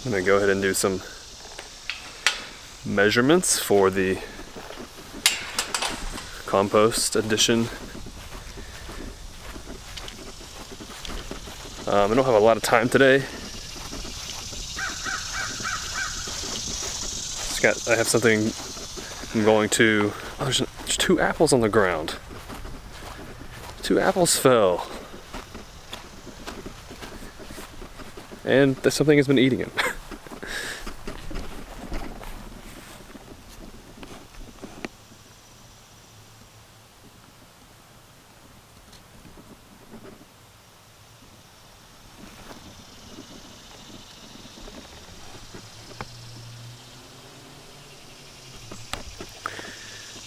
I'm gonna go ahead and do some measurements for the compost addition. I don't have a lot of time today. I have something I'm going to. Oh, there's 2 apples on the ground. 2 apples fell. And something has been eating it.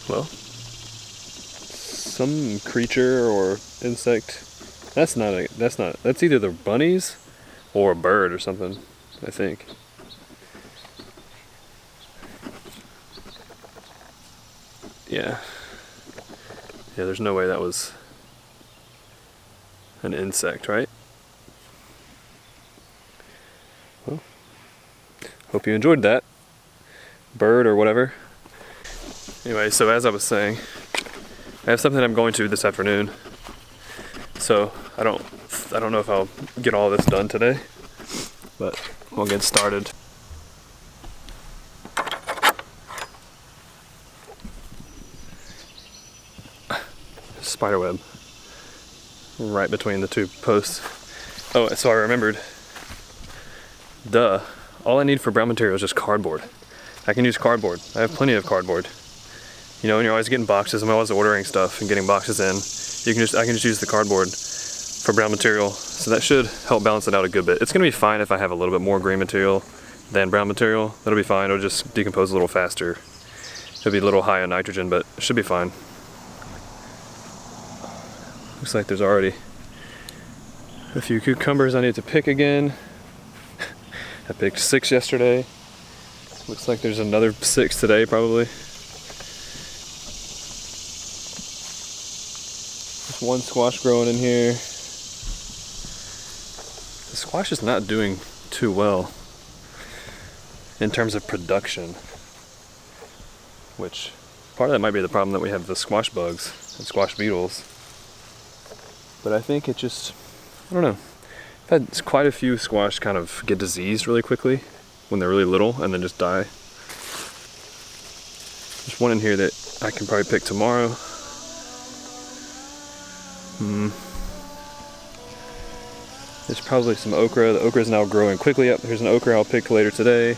Well, some creature or insect. That's either the bunnies or a bird or something, I think. Yeah, there's no way that was an insect, right? Well, hope you enjoyed that. Bird or whatever. Anyway, so as I was saying, I have something I'm going to this afternoon. So I don't know if I'll get all this done today, but we'll get started. Spiderweb right between the 2 posts. Oh, so I remembered. Duh. All I need for brown material is just cardboard. I can use cardboard. I have plenty of cardboard. You know, when you're always getting boxes, I'm always ordering stuff and getting boxes in. I can just use the cardboard for brown material, so that should help balance it out a good bit. It's gonna be fine if I have a little bit more green material than brown material. That'll be fine. It'll just decompose a little faster. It'll be a little high on nitrogen, but it should be fine. Looks like there's already a few cucumbers I need to pick again. I picked 6 yesterday. Looks like there's another 6 today, probably. There's 1 squash growing in here. The squash is not doing too well in terms of production, which part of that might be the problem that we have the squash bugs and squash beetles. But I think it just, I don't know. I've had quite a few squash kind of get diseased really quickly when they're really little and then just die. There's one in here that I can probably pick tomorrow. There's probably some okra. The okra is now growing quickly up. Here's an okra I'll pick later today.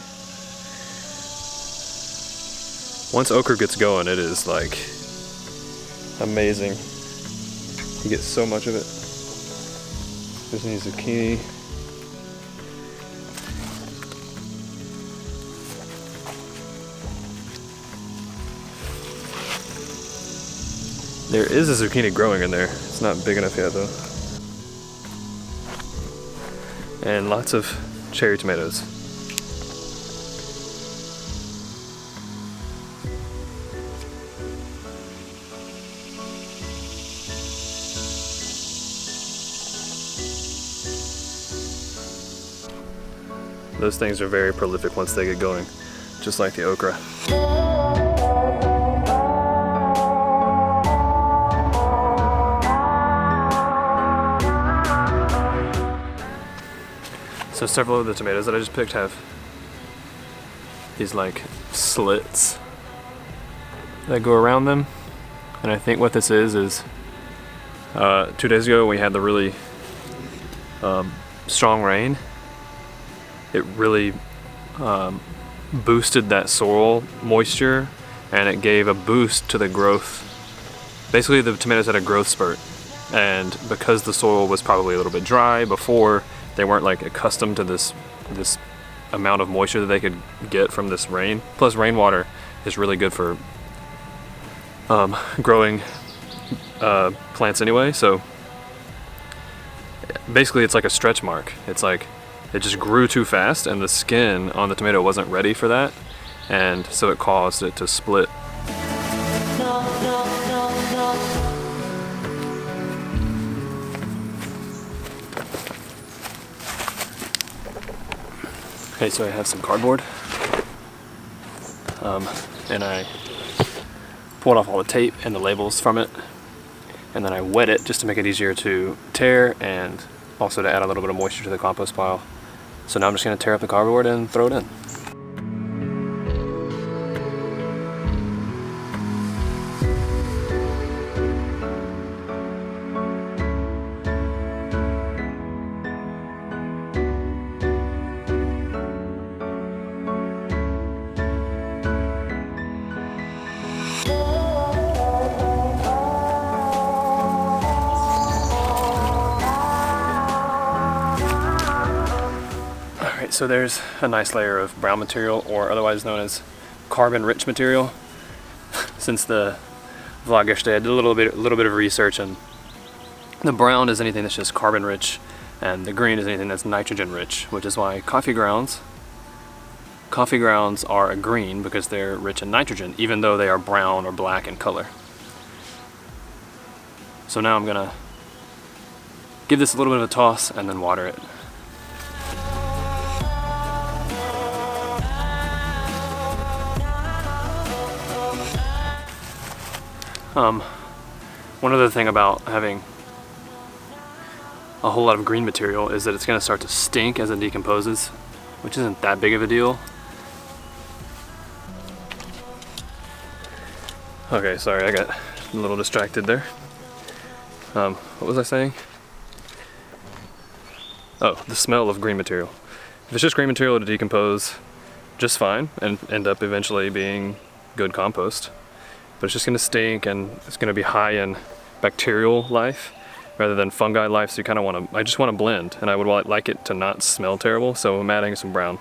Once okra gets going, it is like amazing. You get so much of it. There's any zucchini. There is a zucchini growing in there. It's not big enough yet though. And lots of cherry tomatoes. Those things are very prolific once they get going, just like the okra. So several of the tomatoes that I just picked have these like slits that go around them. And I think what this is 2 days ago we had the really strong rain. It really boosted that soil moisture and it gave a boost to the growth. Basically the tomatoes had a growth spurt, and because the soil was probably a little bit dry before, they weren't like accustomed to this amount of moisture that they could get from this rain. Plus rainwater is really good for growing plants anyway, so basically it's like a stretch mark. It's like it just grew too fast and the skin on the tomato wasn't ready for that, and so it caused it to split. Okay, so I have some cardboard, and I pulled off all the tape and the labels from it, and then I wet it just to make it easier to tear and also to add a little bit of moisture to the compost pile. So now I'm just going to tear up the cardboard and throw it in. So there's a nice layer of brown material, or otherwise known as carbon-rich material. Since the vlog yesterday, I did a little bit of research, and the brown is anything that's just carbon-rich, and the green is anything that's nitrogen-rich, which is why coffee grounds are a green, because they're rich in nitrogen, even though they are brown or black in color. So now I'm gonna give this a little bit of a toss and then water it. One other thing about having a whole lot of green material is that it's going to start to stink as it decomposes, which isn't that big of a deal. Okay, sorry, I got a little distracted there. What was I saying? Oh, the smell of green material. If it's just green material, it'll decompose just fine and end up eventually being good compost. But it's just going to stink, and it's going to be high in bacterial life rather than fungi life, so you kind of want to, I just want to blend, and I would like it to not smell terrible, so I'm adding some brown.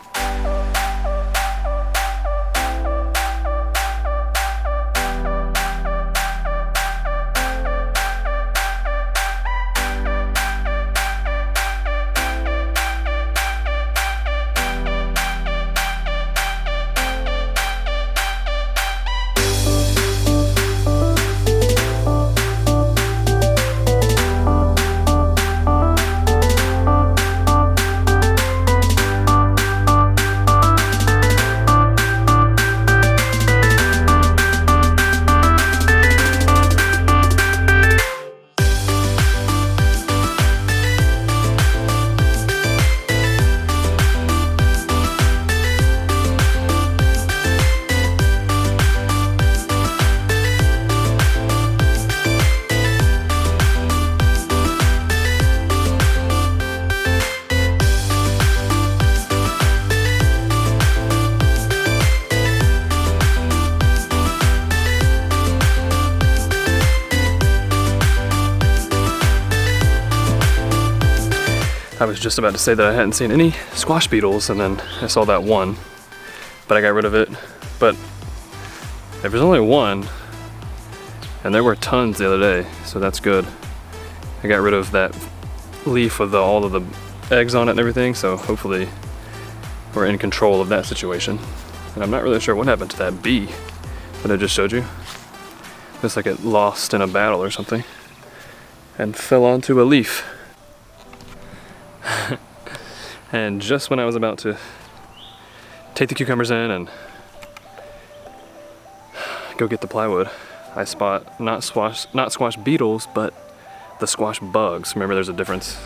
I was just about to say that I hadn't seen any squash beetles, and then I saw that one, but I got rid of it. But there was only one, and there were tons the other day, so that's good. I got rid of that leaf with all of the eggs on it and everything, so hopefully we're in control of that situation. And I'm not really sure what happened to that bee that I just showed you. Looks like it lost in a battle or something and fell onto a leaf. And just when I was about to take the cucumbers in and go get the plywood, I spot not squash beetles, but the squash bugs. Remember, there's a difference.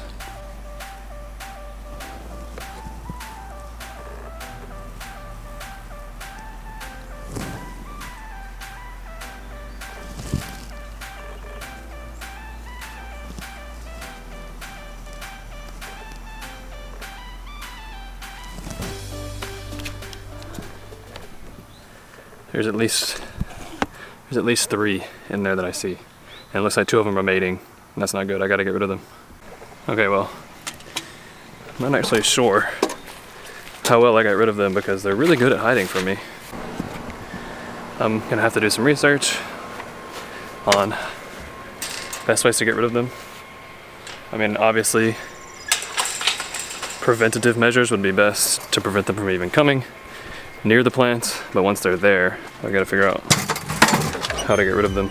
There's at least 3 in there that I see. And it looks like 2 of them are mating, and that's not good. I gotta get rid of them. Okay, well, I'm not actually sure how well I got rid of them because they're really good at hiding from me. I'm gonna have to do some research on best ways to get rid of them. I mean, obviously, preventative measures would be best to prevent them from even coming near the plants, but once they're there, I gotta figure out how to get rid of them.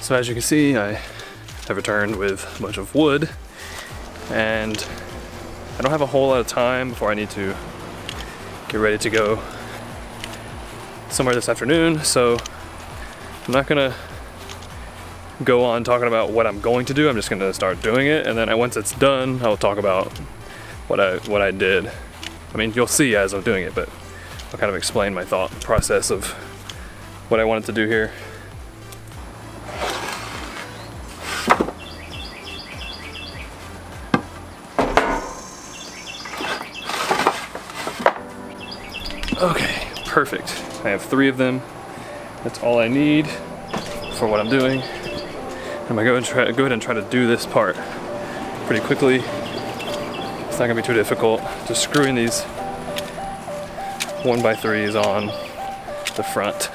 So as you can see, I have returned with a bunch of wood, and I don't have a whole lot of time before I need to get ready to go somewhere this afternoon, so I'm not gonna go on talking about what I'm going to do. I'm just gonna start doing it, and then once it's done, I'll talk about what I did. I mean, you'll see as I'm doing it, but I'll kind of explain my thought process of what I wanted to do here. Okay, perfect. I have 3 of them. That's all I need for what I'm doing. I'm gonna go ahead and try to do this part pretty quickly. It's not gonna be too difficult. Just screwing these 1x3s on the front.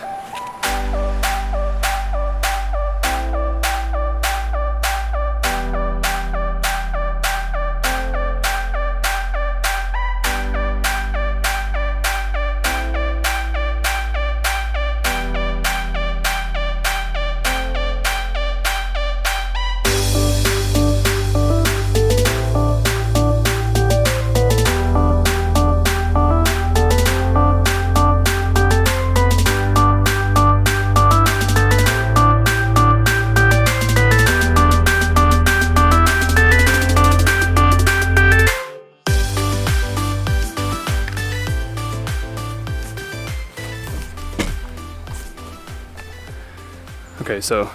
Okay, so I'm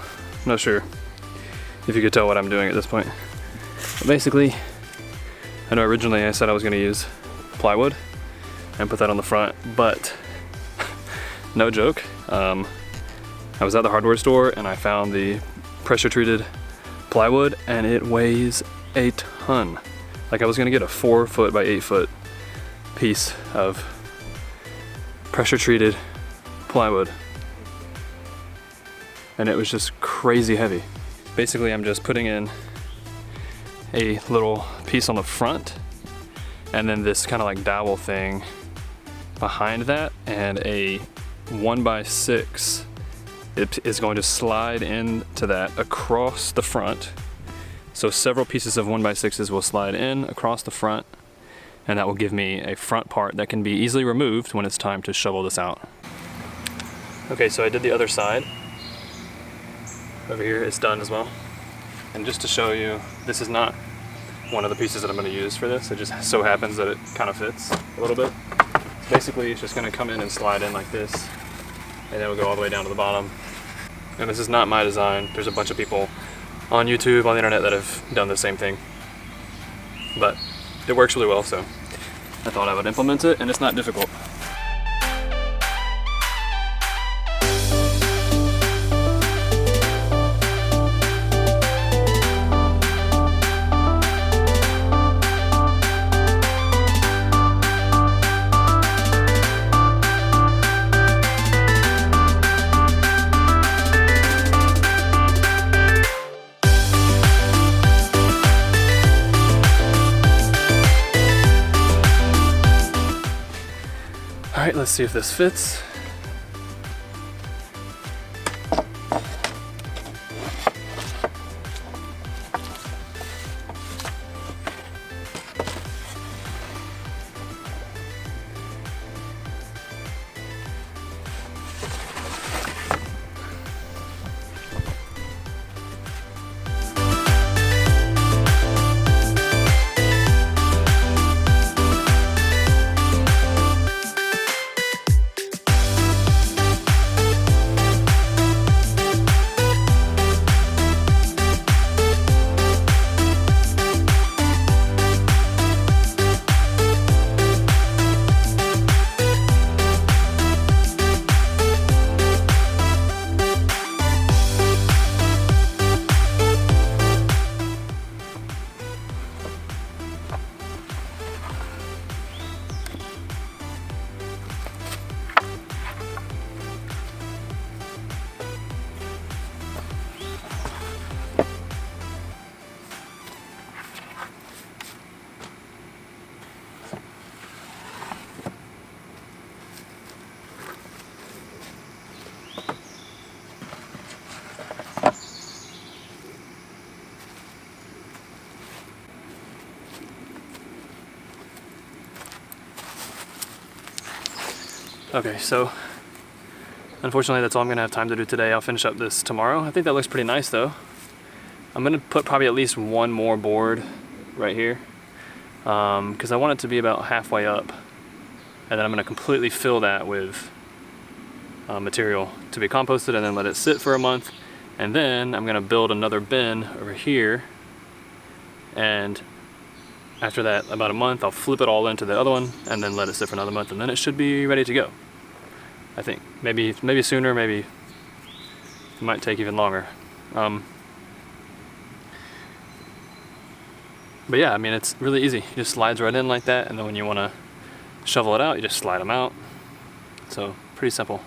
not sure if you could tell what I'm doing at this point. But basically, I know originally I said I was going to use plywood and put that on the front, but no joke. I was at the hardware store and I found the pressure treated plywood, and it weighs a ton. Like, I was going to get a 4 foot by 8 foot piece of pressure treated plywood, and it was just crazy heavy. Basically, I'm just putting in a little piece on the front, and then this kind of like dowel thing behind that, and a 1x6. It is going to slide into that across the front. So several pieces of 1x6s will slide in across the front, and that will give me a front part that can be easily removed when it's time to shovel this out. Okay, so I did the other side. Over here it's done as well. And just to show you, this is not one of the pieces that I'm going to use for this. It just so happens that it kind of fits a little bit. So basically, it's just going to come in and slide in like this, and then we'll go all the way down to the bottom. And this is not my design. There's a bunch of people on YouTube, on the internet, that have done the same thing. But it works really well, so I thought I would implement it, and it's not difficult. All right, let's see if this fits. Okay, so unfortunately that's all I'm gonna have time to do today. I'll finish up this tomorrow. I think that looks pretty nice though. I'm gonna put probably at least one more board right here because I want it to be about halfway up, and then I'm gonna completely fill that with material to be composted and then let it sit for a month, and then I'm gonna build another bin over here, and after that, about a month, I'll flip it all into the other one and then let it sit for another month, and then it should be ready to go. I think maybe sooner, maybe it might take even longer. But yeah, I mean, it's really easy. It just slides right in like that, and then when you want to shovel it out, you just slide them out. So pretty simple.